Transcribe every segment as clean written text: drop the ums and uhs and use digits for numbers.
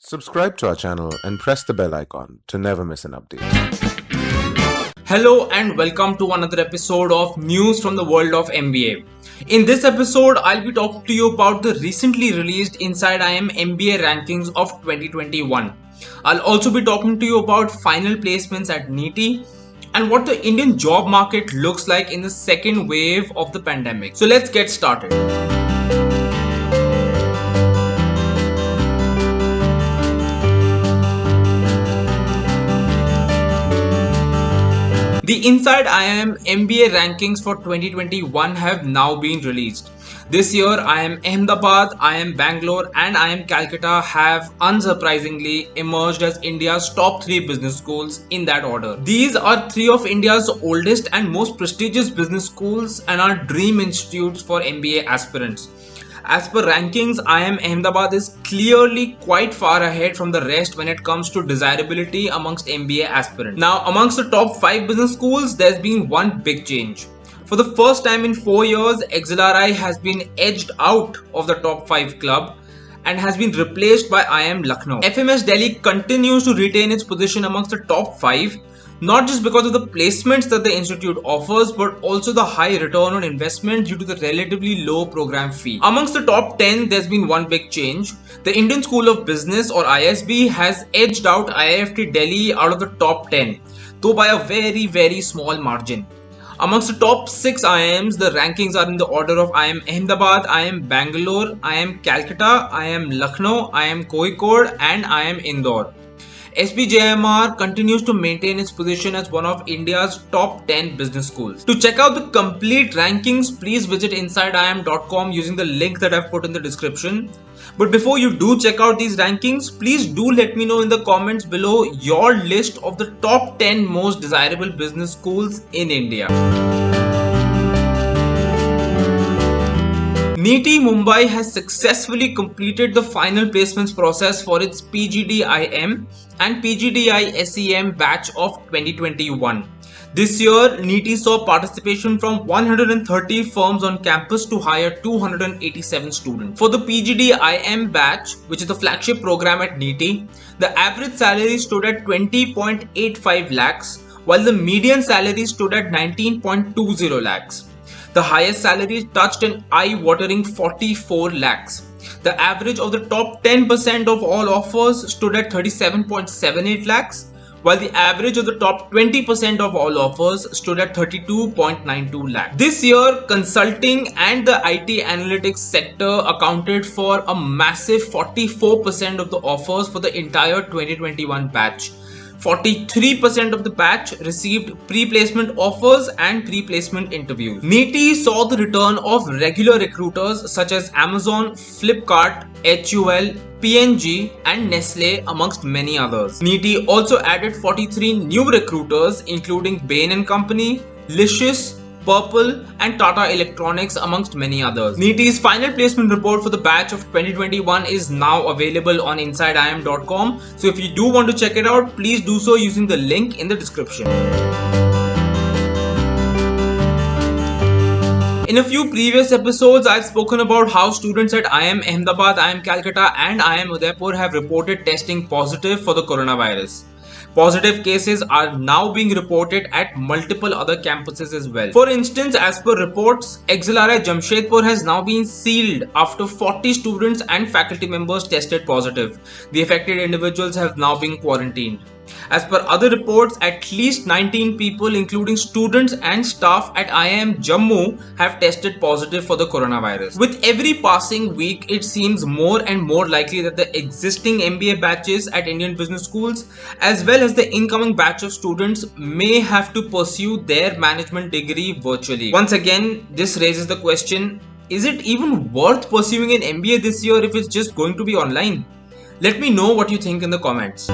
Subscribe to our channel and press the bell icon to never miss an update. Hello and welcome to another episode of News from the World of MBA. In this episode, I'll be talking to you about the recently released Inside IIM MBA rankings of 2021. I'll also be talking to you about final placements at NEETi and what the Indian job market looks like in the second wave of the pandemic. So let's get started. The Inside IIM MBA rankings for 2021 have now been released. This year, IIM Ahmedabad, IIM Bangalore and IIM Calcutta have unsurprisingly emerged as India's top 3 business schools in that order. These are 3 of India's oldest and most prestigious business schools and are dream institutes for MBA aspirants. As per rankings, IIM Ahmedabad is clearly quite far ahead from the rest when it comes to desirability amongst MBA aspirants. Now, amongst the top 5 business schools, there's been one big change. For the first time in 4 years, XLRI has been edged out of the top 5 club and has been replaced by IIM Lucknow. FMS Delhi continues to retain its position amongst the top 5, not just because of the placements that the institute offers, but also the high return on investment due to the relatively low program fee. Amongst the top 10, there's been one big change. The Indian School of Business or ISB has edged out IIFT Delhi out of the top 10, though by a very small margin. Amongst the top 6 IIMs, the rankings are in the order of IIM Ahmedabad, IIM Bangalore, IIM Calcutta, IIM Lucknow, IIM Kozhikode and IIM Indore. SBJMR continues to maintain its position as one of India's top 10 business schools. To check out the complete rankings, please visit insideiim.com using the link that I've put in the description. But before you do check out these rankings, please do let me know in the comments below your list of the top 10 most desirable business schools in India. NEETi Mumbai has successfully completed the final placements process for its PGDIM and PGDI SEM batch of 2021. This year, NEETi saw participation from 130 firms on campus to hire 287 students. For the PGDIM batch, which is the flagship program at NEETi, the average salary stood at 20.85 lakhs, while the median salary stood at 19.20 lakhs. The highest salary touched an eye-watering 44 lakhs. The average of the top 10% of all offers stood at 37.78 lakhs, while the average of the top 20% of all offers stood at 32.92 lakhs. This year, consulting and the IT analytics sector accounted for a massive 44% of the offers for the entire 2021 batch. 43% of the batch received pre-placement offers and pre-placement interviews. NEETi saw the return of regular recruiters such as Amazon, Flipkart, HUL, P&G and Nestle amongst many others. NEETi also added 43 new recruiters including Bain & Company, Licious, Purple and Tata Electronics amongst many others. NEETi's final placement report for the batch of 2021 is now available on insideiim.com. So if you do want to check it out, please do so using the link in the description. In a few previous episodes, I've spoken about how students at IIM Ahmedabad, IIM Calcutta and IIM Udaipur have reported testing positive for the coronavirus. Positive cases are now being reported at multiple other campuses as well. For instance, as per reports, XLRI Jamshedpur has now been sealed after 40 students and faculty members tested positive. The affected individuals have now been quarantined. As per other reports, at least 19 people including students and staff at IIM Jammu have tested positive for the coronavirus. With every passing week, it seems more and more likely that the existing MBA batches at Indian business schools as well as the incoming batch of students may have to pursue their management degree virtually. Once again, this raises the question, is it even worth pursuing an MBA this year if it's just going to be online? Let me know what you think in the comments.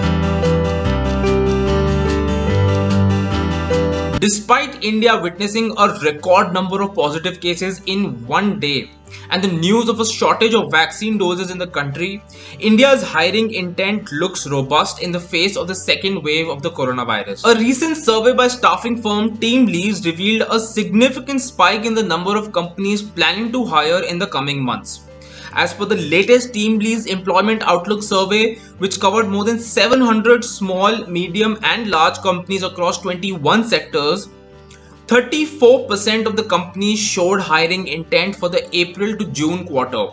Despite India witnessing a record number of positive cases in one day and the news of a shortage of vaccine doses in the country, India's hiring intent looks robust in the face of the second wave of the coronavirus. A recent survey by staffing firm TeamLease revealed a significant spike in the number of companies planning to hire in the coming months. As per the latest TeamLease Employment Outlook survey, which covered more than 700 small, medium, and large companies across 21 sectors, 34% of the companies showed hiring intent for the April to June quarter,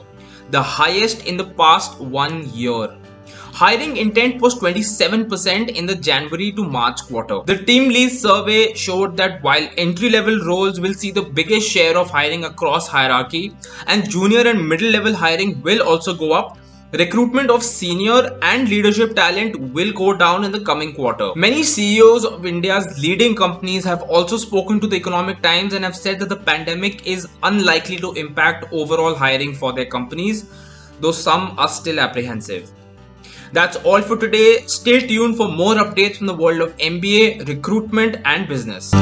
the highest in the past 1 year. Hiring intent was 27% in the January to March quarter. The TeamLease survey showed that while entry-level roles will see the biggest share of hiring across hierarchy, and junior and middle-level hiring will also go up, recruitment of senior and leadership talent will go down in the coming quarter. Many CEOs of India's leading companies have also spoken to the Economic Times and have said that the pandemic is unlikely to impact overall hiring for their companies, though some are still apprehensive. That's all for today. Stay tuned for more updates from the world of MBA, recruitment, and business.